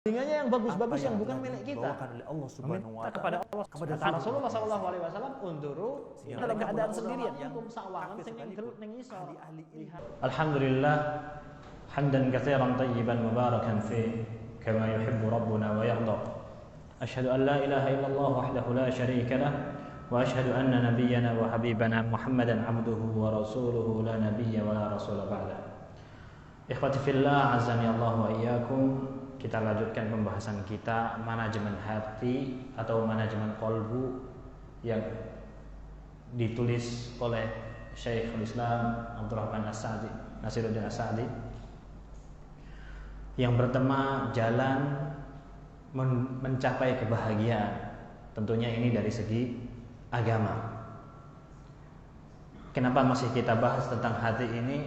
Telinganya yang bagus-bagus yang bukan milik kita. oleh Allah Subhanahu wa Meminta kepada Allah. Kata Rasulullah sallallahu alaihi wasallam, "Unduru dalam keadaan sendirian, antum sawangan sing ning isor." Alhamdulillah hamdan katsiran tayyiban mubarakan fi kama yuhibbu rabbuna wa yarda. Asyhadu an la ilaha illallah wahdahu la syarika lah wa asyhadu anna nabiyyana wa habibana Muhammadan abduhu wa rasuluhu la nabiyya wa la rasula ba'da. Ikhwati fillah, azani Allah wa iyyakum. Kita lanjutkan pembahasan kita manajemen hati atau manajemen kolbu yang ditulis oleh Syekhul Islam Abdurrahman As-Sa'di, Nasiruddin As-Sa'di, yang bertema jalan mencapai kebahagiaan. Tentunya ini dari segi agama. Kenapa masih kita bahas tentang hati ini?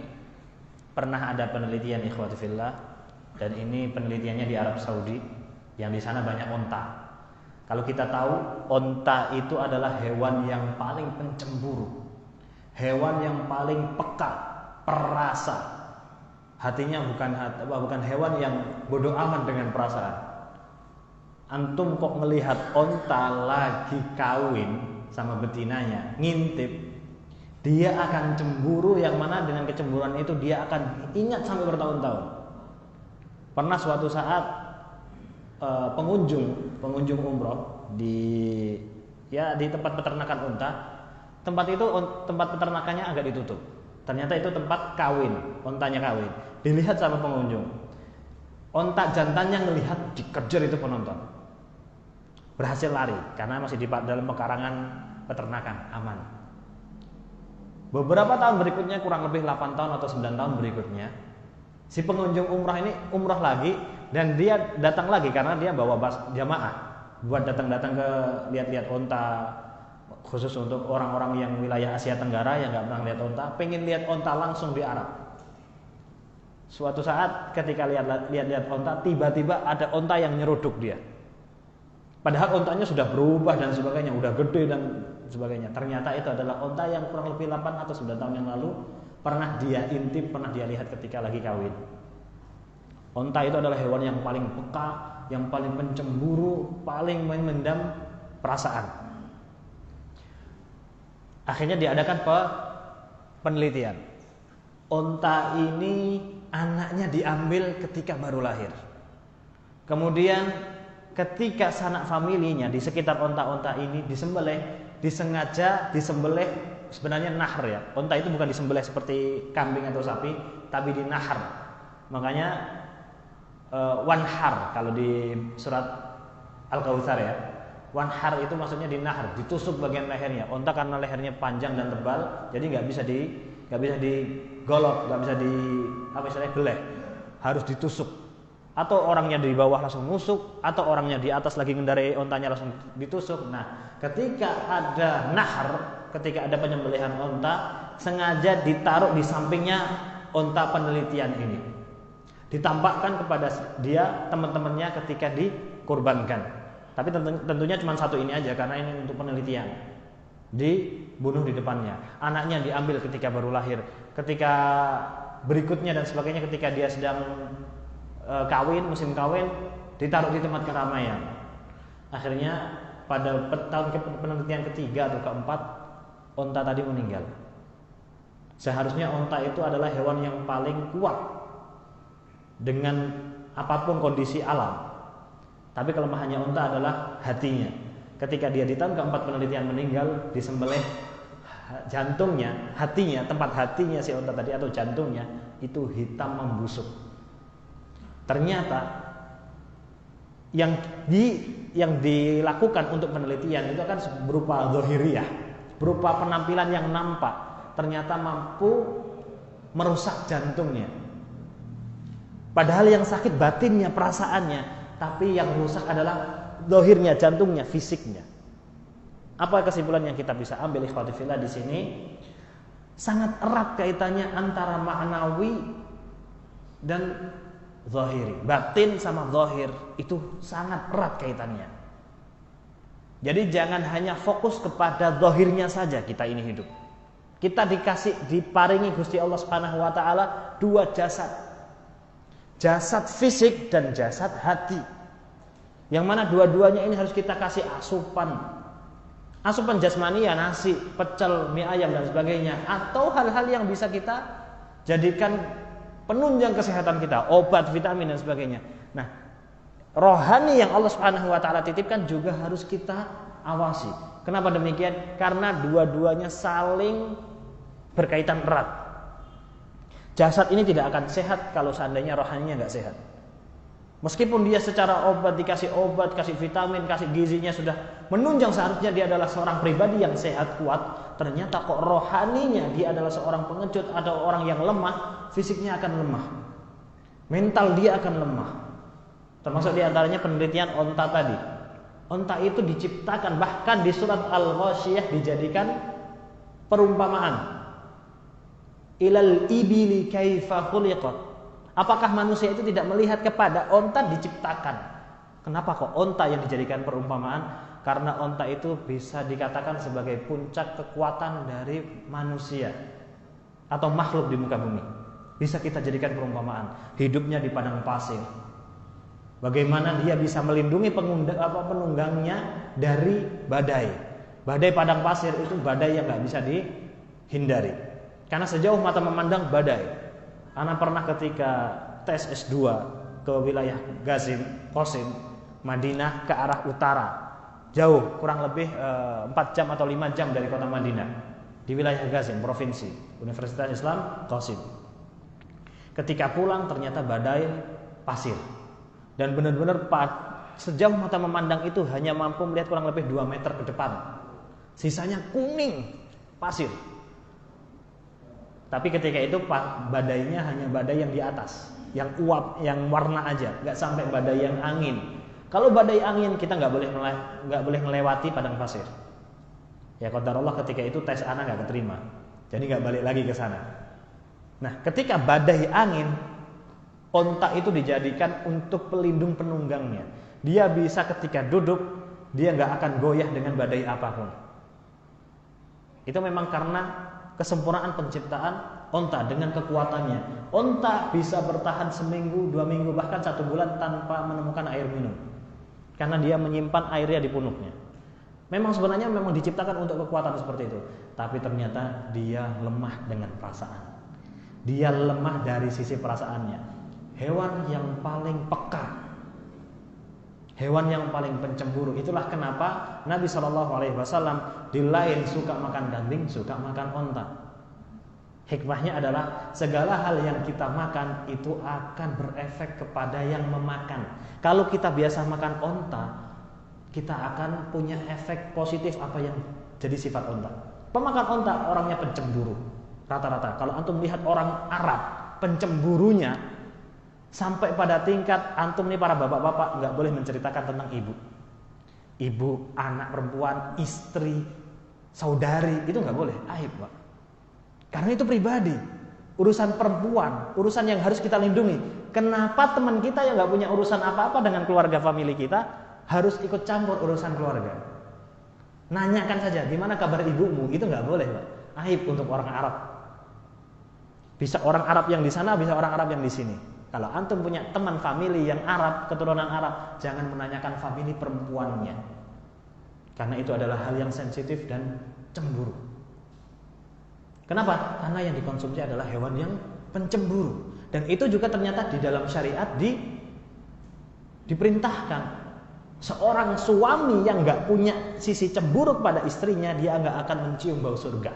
Pernah ada penelitian ikhwati fillah, dan ini penelitiannya di Arab Saudi, yang di sana banyak onta. Kalau kita tahu, onta itu adalah hewan yang paling pencemburu, hewan yang paling peka, perasa. Hatinya bukan hewan yang bodoh amat dengan perasaan. Antum kok melihat onta lagi kawin sama betinanya, ngintip, dia akan cemburu, yang mana dengan kecemburuan itu dia akan ingat sampai bertahun-tahun. Pernah suatu saat pengunjung umroh di tempat peternakan unta. Tempat itu tempat peternakannya agak ditutup. Ternyata itu tempat kawin, ontanya kawin. Dilihat sama pengunjung. Onta jantannya ngelihat, dikejar itu penonton. Berhasil lari karena masih di dalam pekarangan peternakan, aman. Beberapa tahun berikutnya, kurang lebih 8 tahun atau 9 tahun berikutnya, si pengunjung umrah ini umrah lagi, dan dia datang lagi karena dia bawa jamaah buat datang ke lihat-lihat onta, khusus untuk orang-orang yang wilayah Asia Tenggara yang nggak pernah lihat onta, pengen lihat onta langsung di Arab. Suatu saat ketika lihat onta, tiba-tiba ada onta yang nyeruduk dia. Padahal ontanya sudah berubah dan sebagainya, udah gede dan sebagainya. Ternyata itu adalah onta yang kurang lebih 8 atau 9 tahun yang lalu pernah dia intip, pernah dia lihat ketika lagi kawin. Onta itu adalah hewan yang paling peka, yang paling pencemburu, paling memendam perasaan. Akhirnya diadakan penelitian. Onta ini anaknya diambil ketika baru lahir. Kemudian ketika sanak familinya di sekitar onta-onta ini disengaja disembelih. Sebenarnya nahr ya, onta itu bukan disembelih seperti kambing atau sapi, tapi dinahar. Makanya wanhar kalau di surat Al-Kautsar ya, wanhar itu maksudnya dinahar, ditusuk bagian lehernya. Onta karena lehernya panjang dan tebal, jadi nggak bisa digolok, nggak bisa geleh, harus ditusuk. Atau orangnya di bawah langsung nusuk, atau orangnya di atas lagi ngendarai ontanya langsung ditusuk. Nah, ketika ada nahar, ketika ada penyembelihan onta, sengaja ditaruh di sampingnya onta penelitian ini, ditampakkan kepada dia teman-temannya ketika dikurbankan. Tapi tentunya cuma satu ini aja karena ini untuk penelitian. Dibunuh di depannya. Anaknya diambil ketika baru lahir. Ketika berikutnya dan sebagainya, ketika dia sedang musim kawin, ditaruh di tempat keramaian. Akhirnya pada tahun penelitian ketiga atau keempat, onta tadi meninggal. Seharusnya onta itu adalah hewan yang paling kuat dengan apapun kondisi alam. Tapi kelemahannya onta adalah hatinya. Ketika dia di tahun keempat penelitian meninggal, disembelih jantungnya, hatinya, tempat hatinya si onta tadi atau jantungnya itu hitam membusuk. Ternyata yang dilakukan untuk penelitian itu kan berupa zahiriyah, berupa penampilan yang nampak, ternyata mampu merusak jantungnya. Padahal yang sakit batinnya, perasaannya, tapi yang rusak adalah zahirnya, jantungnya, fisiknya. Apa kesimpulan yang kita bisa ambil ikhwati fillah di sini? Sangat erat kaitannya antara ma'nawi dan zahiri. Batin sama zahir itu sangat erat kaitannya. Jadi jangan hanya fokus kepada zahirnya saja kita ini hidup. Kita diparingi Gusti Allah Subhanahu wa taala dua jasad. Jasad fisik dan jasad hati. Yang mana dua-duanya ini harus kita kasih asupan. Asupan jasmani ya nasi, pecel, mie ayam dan sebagainya. Atau hal-hal yang bisa kita jadikan penunjang kesehatan kita, obat, vitamin dan sebagainya. Nah, rohani yang Allah Subhanahu wa taala titipkan juga harus kita awasi. Kenapa demikian? Karena dua-duanya saling berkaitan erat. Jasad ini tidak akan sehat kalau seandainya rohaninya nggak sehat. Meskipun dia secara obat dikasih obat, kasih vitamin, kasih gizinya sudah menunjang seharusnya dia adalah seorang pribadi yang sehat kuat, ternyata kok rohaninya dia adalah seorang pengecut atau orang yang lemah, fisiknya akan lemah. Mental dia akan lemah. Termasuk diantaranya penelitian onta tadi. Onta itu diciptakan, bahkan di surat Al-Ghasyiyah dijadikan perumpamaan. Ilal ibili kaifa khuliqat. Apakah manusia itu tidak melihat kepada onta diciptakan? Kenapa kok onta yang dijadikan perumpamaan? Karena onta itu bisa dikatakan sebagai puncak kekuatan dari manusia atau makhluk di muka bumi. Bisa kita jadikan perumpamaan. Hidupnya di padang pasir. Bagaimana dia bisa melindungi penunggangnya dari badai. Badai padang pasir itu badai yang nggak bisa dihindari. Karena sejauh mata memandang badai. Ana pernah ketika tes S2 ke wilayah Qasim, Madinah ke arah utara. Jauh, kurang lebih 4 jam atau 5 jam dari kota Madinah. Di wilayah Qasim, provinsi, Universitas Islam Qasim. Ketika pulang ternyata badai pasir. Dan benar-benar sejauh mata memandang itu hanya mampu melihat kurang lebih 2 meter ke depan. Sisanya kuning, pasir. Tapi ketika itu badainya hanya badai yang di atas, yang uap, yang warna aja, nggak sampai badai yang angin. Kalau badai angin kita nggak boleh melewati padang pasir. Ya qadarullah ketika itu tes ana nggak keterima, jadi nggak balik lagi ke sana. Nah ketika badai angin, onta itu dijadikan untuk pelindung penunggangnya. Dia bisa ketika duduk dia nggak akan goyah dengan badai apapun. Itu memang karena kesempurnaan penciptaan onta dengan kekuatannya. Onta bisa bertahan seminggu, 2 minggu, bahkan 1 bulan tanpa menemukan air minum. Karena dia menyimpan airnya di punuknya. Memang sebenarnya memang diciptakan untuk kekuatan seperti itu. Tapi ternyata dia lemah dengan perasaan. Dia lemah dari sisi perasaannya. Hewan yang paling peka. Hewan yang paling pencemburu. Itulah kenapa Nabi SAW di lain suka makan kambing, suka makan onta. Hikmahnya adalah segala hal yang kita makan itu akan berefek kepada yang memakan. Kalau kita biasa makan onta, kita akan punya efek positif apa yang jadi sifat onta. Pemakan onta orangnya pencemburu rata-rata. Kalau antum lihat orang Arab, pencemburunya sampai pada tingkat antum nih para bapak-bapak nggak boleh menceritakan tentang ibu, anak perempuan, istri, saudari, itu nggak boleh, aib pak. Karena itu pribadi, urusan perempuan, urusan yang harus kita lindungi. Kenapa teman kita yang nggak punya urusan apa-apa dengan keluarga famili kita harus ikut campur urusan keluarga? Nanyakan saja, gimana kabar ibumu? Itu nggak boleh pak, aib untuk orang Arab. Bisa orang Arab yang di sana, bisa orang Arab yang di sini. Kalau antum punya teman famili yang Arab, keturunan Arab, jangan menanyakan famili perempuannya. Karena itu adalah hal yang sensitif dan cemburu. Kenapa? Karena yang dikonsumsi adalah hewan yang pencemburu. Dan itu juga ternyata di dalam syariat diperintahkan. Seorang suami yang gak punya sisi cemburu kepada istrinya, dia gak akan mencium bau surga.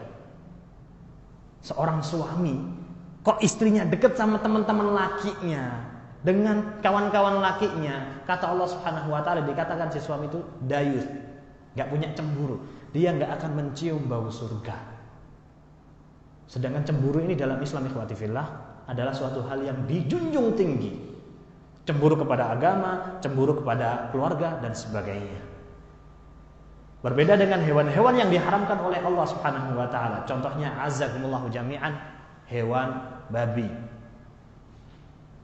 Seorang suami kok istrinya dekat sama teman-teman lakinya, dengan kawan-kawan lakinya, kata Allah Subhanahu wa taala dikatakan si suami itu dayus, enggak punya cemburu, dia enggak akan mencium bau surga. Sedangkan cemburu ini dalam Islam ikhwati fillah adalah suatu hal yang dijunjung tinggi. Cemburu kepada agama, cemburu kepada keluarga dan sebagainya. Berbeda dengan hewan-hewan yang diharamkan oleh Allah Subhanahu wa taala. Contohnya azakumullahu jami'an, hewan babi.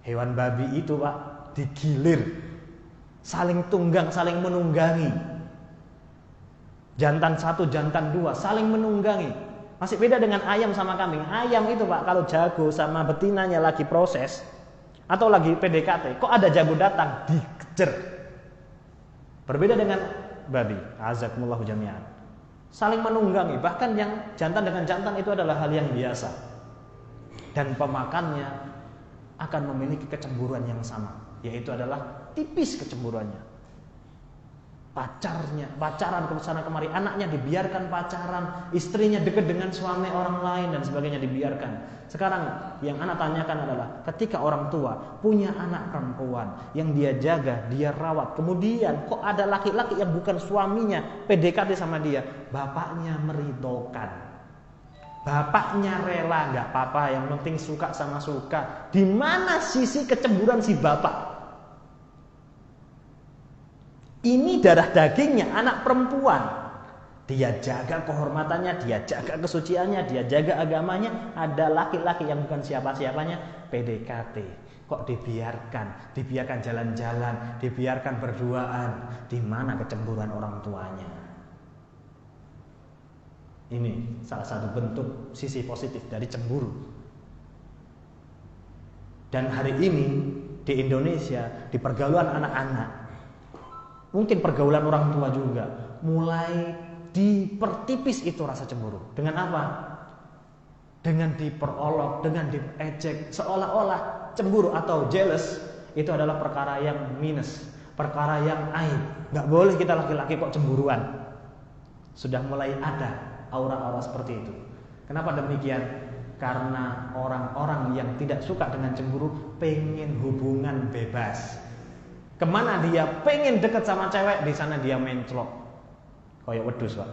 Hewan babi itu pak digilir, saling tunggang, saling menunggangi. Jantan 1, jantan 2 saling menunggangi. Masih beda dengan ayam sama kambing. Ayam itu pak kalau jago sama betinanya lagi proses atau lagi PDKT, kok ada jago datang dikejar. Berbeda dengan babi, azakumullahu jami'an. Saling menunggangi, bahkan yang jantan dengan jantan itu adalah hal yang biasa. Dan pemakannya akan memiliki kecemburuan yang sama, yaitu adalah tipis kecemburuannya. Pacaran ke sana kemari, anaknya dibiarkan pacaran, istrinya dekat dengan suami orang lain dan sebagainya dibiarkan. Sekarang yang anak tanyakan adalah ketika orang tua punya anak perempuan yang dia jaga, dia rawat, kemudian kok ada laki-laki yang bukan suaminya PDKT sama dia, bapaknya meridhokan, bapaknya rela, nggak apa-apa, yang penting suka sama suka. Di mana sisi kecemburuan si bapak? Ini darah dagingnya, anak perempuan. Dia jaga kehormatannya, dia jaga kesuciannya, dia jaga agamanya. Ada laki-laki yang bukan siapa-siapanya PDKT. Kok dibiarkan jalan-jalan, dibiarkan berduaan. Di mana kecemburuan orang tuanya? Ini salah satu bentuk sisi positif dari cemburu. Dan hari ini di Indonesia, di pergaulan anak-anak, mungkin pergaulan orang tua juga, mulai dipertipis itu rasa cemburu. Dengan apa? Dengan diperolok, dengan diejek, seolah-olah cemburu atau jealous itu adalah perkara yang minus, perkara yang aib. Gak boleh kita laki-laki kok cemburuan. Sudah mulai ada aura-aura seperti itu. Kenapa demikian? Karena orang-orang yang tidak suka dengan cemburu pengen hubungan bebas. Kemana dia pengen deket sama cewek, di sana dia menclok. Kayak wedhus, Pak.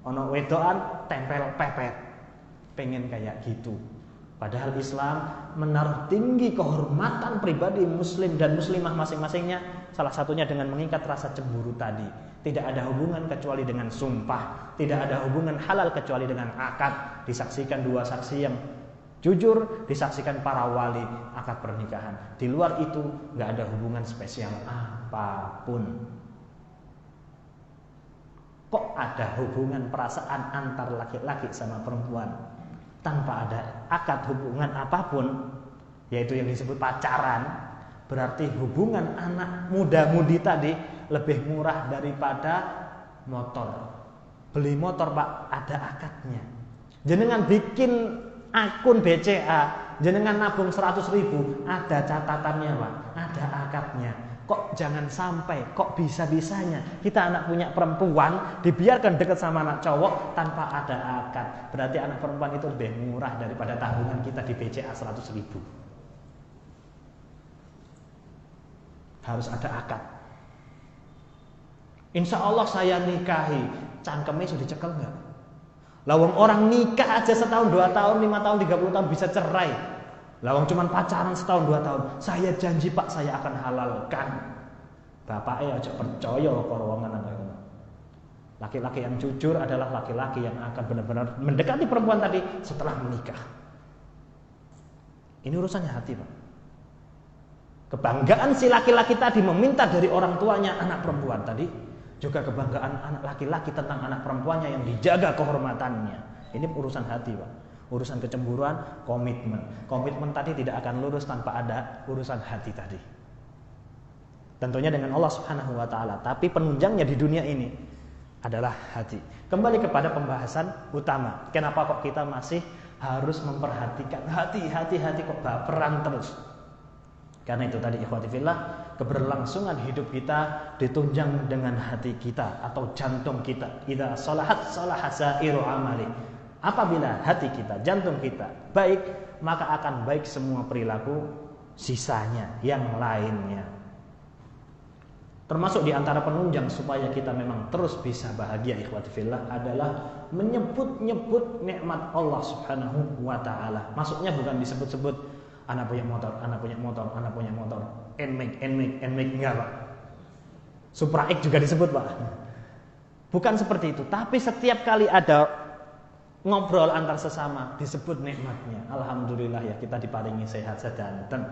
Ono wedokan tempel pepet. Pengen kayak gitu. Padahal Islam menaruh tinggi kehormatan pribadi muslim dan muslimah masing-masingnya, salah satunya dengan mengikat rasa cemburu tadi. Tidak ada hubungan kecuali dengan sumpah, tidak ada hubungan halal kecuali dengan akad, disaksikan dua saksi yang jujur, disaksikan para wali akad pernikahan. Di luar itu nggak ada hubungan spesial apapun. Kok ada hubungan perasaan antar laki-laki sama perempuan tanpa ada akad hubungan apapun, yaitu yang disebut pacaran? Berarti hubungan anak muda-mudi tadi lebih murah daripada motor. Beli motor, Pak, ada akadnya. Jenengan bikin akun BCA, jenengan nabung 100.000, ada catatannya, Pak, ada akadnya. Kok jangan sampai, kok bisa-bisanya kita anak punya perempuan dibiarkan dekat sama anak cowok tanpa ada akad. Berarti anak perempuan itu lebih murah daripada tabungan kita di BCA 100.000. Harus ada akad. Insya Allah saya nikahi, cangkemnya sudah dicekel nggak? Lawang orang nikah aja setahun, 2 tahun, 5 tahun, 30 tahun bisa cerai. Lawang cuman pacaran setahun, 2 tahun. Saya janji, Pak, saya akan halalkan. Bapaknya aja percaya korwangan apa itu. Laki-laki yang jujur adalah laki-laki yang akan benar-benar mendekati perempuan tadi setelah menikah. Ini urusannya hati, Pak. Kebanggaan si laki-laki tadi meminta dari orang tuanya anak perempuan tadi, juga kebanggaan anak laki-laki tentang anak perempuannya yang dijaga kehormatannya. Ini urusan hati, Pak. Urusan kecemburuan, komitmen. Komitmen tadi tidak akan lurus tanpa ada urusan hati tadi. Tentunya dengan Allah Subhanahu wa taala, tapi penunjangnya di dunia ini adalah hati. Kembali kepada pembahasan utama. Kenapa kok kita masih harus memperhatikan hati kok baperan terus? Karena itu tadi, ikhwati fillah, keberlangsungan hidup kita ditunjang dengan hati kita atau jantung kita. Idza salahat salaha sairu amali. Apabila hati kita, jantung kita baik, maka akan baik semua perilaku sisanya yang lainnya. Termasuk di antara penunjang supaya kita memang terus bisa bahagia, ikhwati fillah, adalah menyebut-nyebut nikmat Allah Subhanahu wa taala. Maksudnya bukan disebut-sebut anak punya motor, anak punya motor, anak punya motor. Nmax enggak, Pak. Supra X juga disebut, Pak. Bukan seperti itu, tapi setiap kali ada ngobrol antar sesama disebut nikmatnya. Alhamdulillah ya, kita diparingi sehat sedanten.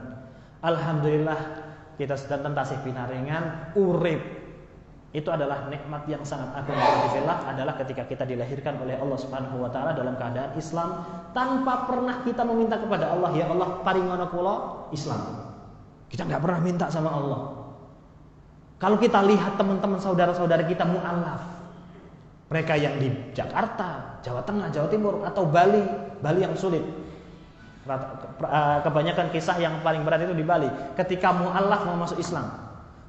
Alhamdulillah kita sedanten tasih pinaringan urip. Itu adalah nikmat yang sangat agung. Adalah ketika kita dilahirkan oleh Allah Subhanahu wa taala dalam keadaan Islam, tanpa pernah kita meminta kepada Allah, ya Allah paringono kula Islam. Kita enggak pernah minta sama Allah. Kalau kita lihat teman-teman saudara-saudara kita mu'alaf, mereka yang di Jakarta, Jawa Tengah, Jawa Timur, atau Bali yang sulit. Kebanyakan kisah yang paling berat itu di Bali. Ketika mu'alaf mau masuk Islam,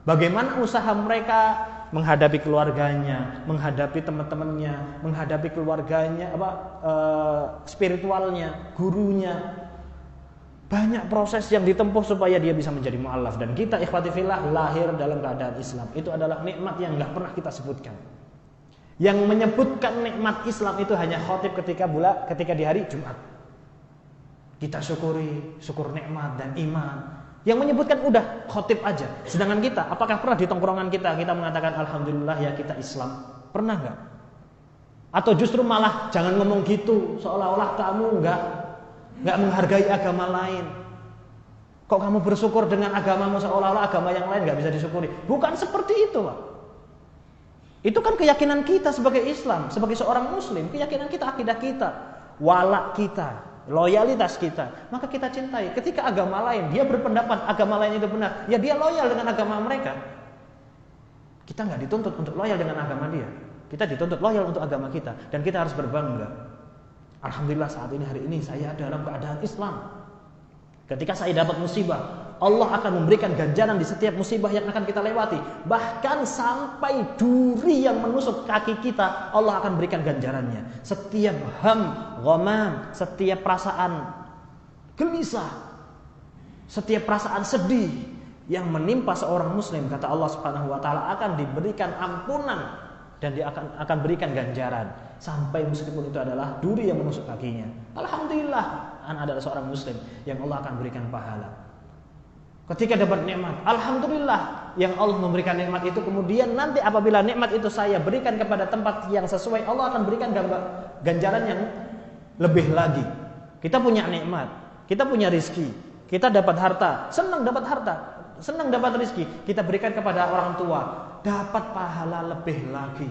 bagaimana usaha mereka menghadapi keluarganya, menghadapi teman-temannya, menghadapi keluarganya, spiritualnya, gurunya. Banyak proses yang ditempuh supaya dia bisa menjadi mu'alaf. Dan kita ikhwati fillah lahir dalam keadaan Islam. Itu adalah nikmat yang gak pernah kita sebutkan. Yang menyebutkan nikmat Islam itu hanya khotib ketika di hari Jumat. Kita syukur nikmat dan iman. Yang menyebutkan udah khotib aja. Sedangkan kita, apakah pernah di tongkrongan kita mengatakan alhamdulillah ya kita Islam? Pernah gak? Atau justru malah jangan ngomong gitu, seolah-olah kamu nggak menghargai agama lain. Kok kamu bersyukur dengan agamamu seolah-olah agama yang lain nggak bisa disyukuri? Bukan seperti itu, Pak. Itu kan keyakinan kita sebagai Islam, sebagai seorang Muslim, keyakinan kita, akidah kita, walak kita, loyalitas kita. Maka kita cintai. Ketika agama lain, dia berpendapat agama lain itu benar, ya dia loyal dengan agama mereka. Kita nggak dituntut untuk loyal dengan agama dia. Kita dituntut loyal untuk agama kita, dan kita harus berbangga. Alhamdulillah saat ini, hari ini saya dalam keadaan Islam. Ketika saya dapat musibah, Allah akan memberikan ganjaran di setiap musibah yang akan kita lewati. Bahkan sampai duri yang menusuk kaki kita, Allah akan berikan ganjarannya. Setiap ghamam, setiap perasaan gelisah, setiap perasaan sedih yang menimpa seorang muslim, kata Allah Subhanahu wa taala, akan diberikan ampunan dan dia akan berikan ganjaran. Sampai meskipun itu adalah duri yang menusuk kakinya. Alhamdulillah, anak adalah seorang muslim yang Allah akan berikan pahala. Ketika dapat nikmat, alhamdulillah yang Allah memberikan nikmat itu. Kemudian nanti apabila nikmat itu saya berikan kepada tempat yang sesuai, Allah akan berikan ganjaran yang lebih lagi. Kita punya nikmat, kita punya rizki, kita dapat harta, senang dapat harta, senang dapat rizki, kita berikan kepada orang tua, dapat pahala lebih lagi.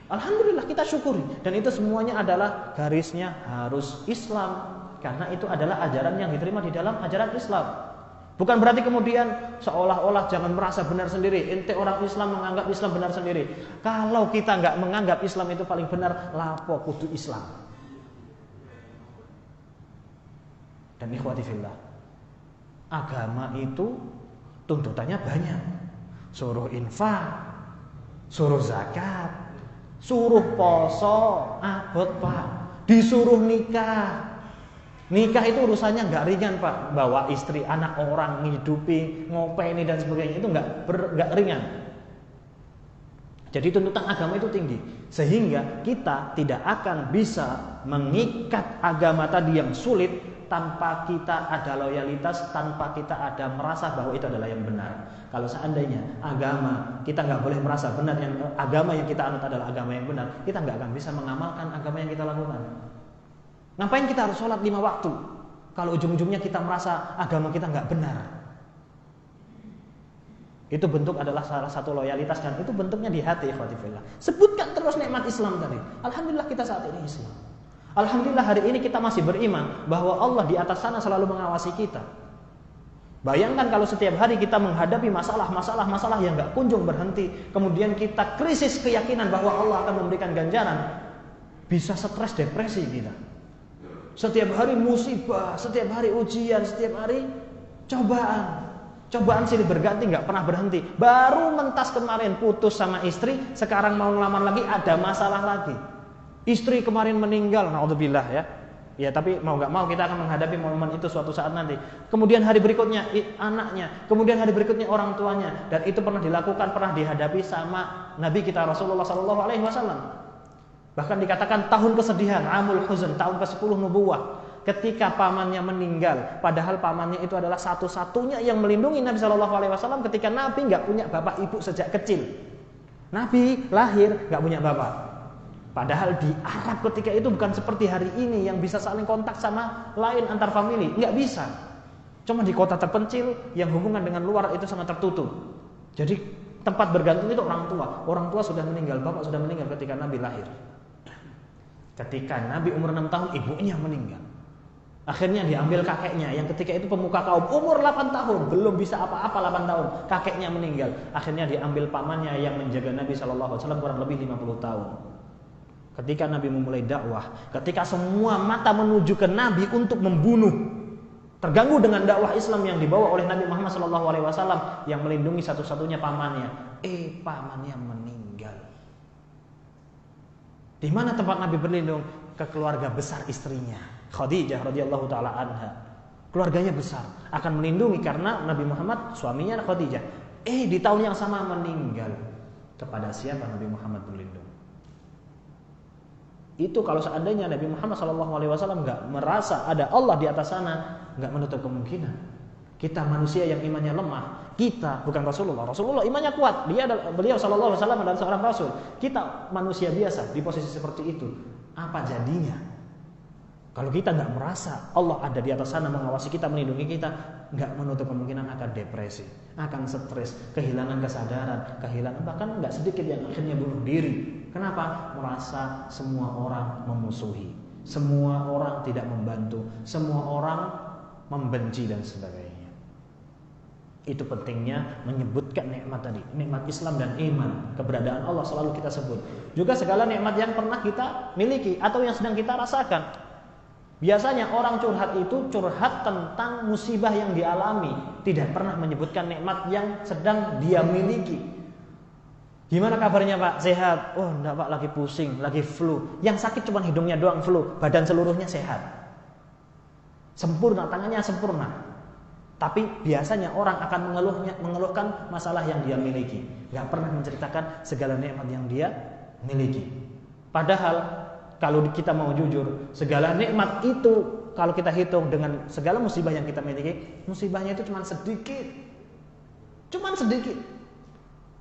Alhamdulillah, kita syukuri. Dan itu semuanya adalah garisnya harus Islam, karena itu adalah ajaran yang diterima di dalam ajaran Islam. Bukan berarti kemudian seolah-olah jangan merasa benar sendiri. Ente orang Islam menganggap Islam benar sendiri. Kalau kita nggak menganggap Islam itu paling benar, lapo kudu Islam. Dan ikhwati fillah, agama itu tuntutannya banyak. Suruh infak, suruh zakat, suruh poso, abot Pak, disuruh nikah. Nikah itu urusannya nggak ringan Pak. Bawa istri, anak orang, ngidupi, ngopeni dan sebagainya, itu nggak ringan. Jadi tuntutan agama itu tinggi, sehingga kita tidak akan bisa mengikat agama tadi yang sulit tanpa kita ada loyalitas, tanpa kita ada merasa bahwa itu adalah yang benar. Kalau seandainya agama kita nggak boleh merasa benar, yang agama yang kita anut adalah agama yang benar, kita nggak akan bisa mengamalkan agama yang kita lakukan. Ngapain kita harus sholat 5 waktu kalau ujung-ujungnya kita merasa agama kita nggak benar? Itu bentuk adalah salah satu loyalitas, dan itu bentuknya di hati. Ikhwatifillah, sebutkan terus nikmat Islam tadi. Alhamdulillah kita saat ini Islam. Alhamdulillah hari ini kita masih beriman bahwa Allah di atas sana selalu mengawasi kita. Bayangkan kalau setiap hari kita menghadapi masalah yang nggak kunjung berhenti, kemudian kita krisis keyakinan bahwa Allah akan memberikan ganjaran, bisa stres, depresi kita. Setiap hari musibah, setiap hari ujian, setiap hari cobaan silih berganti, nggak pernah berhenti. Baru mentas kemarin putus sama istri, sekarang mau ngelamar lagi, ada masalah lagi. Istri kemarin meninggal, naudzubillah ya. Ya tapi mau nggak mau kita akan menghadapi momen itu suatu saat nanti. Kemudian hari berikutnya anaknya, kemudian hari berikutnya orang tuanya, dan itu pernah dilakukan, pernah dihadapi sama Nabi kita Rasulullah SAW. Bahkan dikatakan tahun kesedihan, amul huzn, tahun ke-10 nubuwah, ketika pamannya meninggal. Padahal pamannya itu adalah satu-satunya yang melindungi Nabi SAW ketika Nabi nggak punya bapak ibu sejak kecil. Nabi lahir nggak punya bapak. Padahal di Arab ketika itu bukan seperti hari ini yang bisa saling kontak sama lain antar famili, nggak bisa. Cuma di kota terpencil yang hubungan dengan luar itu sangat tertutup. Jadi tempat bergantung itu orang tua. Orang tua sudah meninggal, bapak sudah meninggal ketika Nabi lahir. Ketika Nabi umur 6 tahun, ibunya meninggal. Akhirnya diambil kakeknya yang ketika itu pemuka kaum, umur 8 tahun, belum bisa apa-apa 8 tahun, kakeknya meninggal. Akhirnya diambil pamannya yang menjaga Nabi SAW kurang lebih 50 tahun. Ketika Nabi memulai dakwah, ketika semua mata menuju ke Nabi untuk membunuh, terganggu dengan dakwah Islam yang dibawa oleh Nabi Muhammad SAW yang melindungi satu-satunya pamannya, pamannya meninggal. Di mana tempat Nabi berlindung? Ke keluarga besar istrinya, Khadijah radhiyallahu taala anha. Keluarganya besar, akan melindungi karena Nabi Muhammad suaminya Khadijah. Di tahun yang sama meninggal. Kepada siapa Nabi Muhammad berlindung? Itu kalau seandainya Nabi Muhammad SAW nggak merasa ada Allah di atas sana, nggak menutup kemungkinan. Kita manusia yang imannya lemah. Kita bukan Rasulullah. Rasulullah imannya kuat. Beliau SAW adalah seorang Rasul. Kita manusia biasa di posisi seperti itu. Apa jadinya? Kalau kita nggak merasa Allah ada di atas sana mengawasi kita, melindungi kita, nggak menutup kemungkinan akan depresi, akan stres, kehilangan kesadaran, bahkan nggak sedikit yang akhirnya bunuh diri. Kenapa? Merasa semua orang memusuhi, semua orang tidak membantu, semua orang membenci dan sebagainya. Itu pentingnya menyebutkan nikmat tadi, nikmat Islam dan iman, keberadaan Allah selalu kita sebut. Juga segala nikmat yang pernah kita miliki atau yang sedang kita rasakan. Biasanya orang curhat itu curhat tentang musibah yang dialami, tidak pernah menyebutkan nikmat yang sedang dia miliki. Gimana kabarnya Pak? Sehat? Oh enggak Pak, lagi pusing, lagi flu. Yang sakit cuma hidungnya doang flu, badan seluruhnya sehat. Sempurna, tangannya sempurna. Tapi biasanya orang akan mengeluhkan masalah yang dia miliki, nggak pernah menceritakan segala nikmat yang dia miliki. Padahal kalau kita mau jujur, segala nikmat itu kalau kita hitung dengan segala musibah yang kita miliki, musibahnya itu cuma sedikit.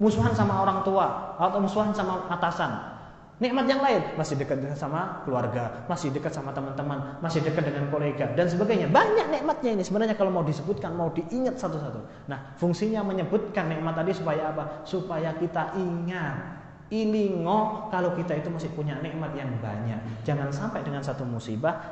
Musuhan sama orang tua atau musuhan sama atasan. Nikmat yang lain, masih dekat sama keluarga, masih dekat sama teman-teman, masih dekat dengan kolega dan sebagainya. Banyak nikmatnya ini sebenarnya kalau mau disebutkan, mau diingat satu-satu. Nah, fungsinya menyebutkan nikmat tadi supaya apa? Supaya kita ingat, ilingo kalau kita itu masih punya nikmat yang banyak. Jangan sampai dengan satu musibah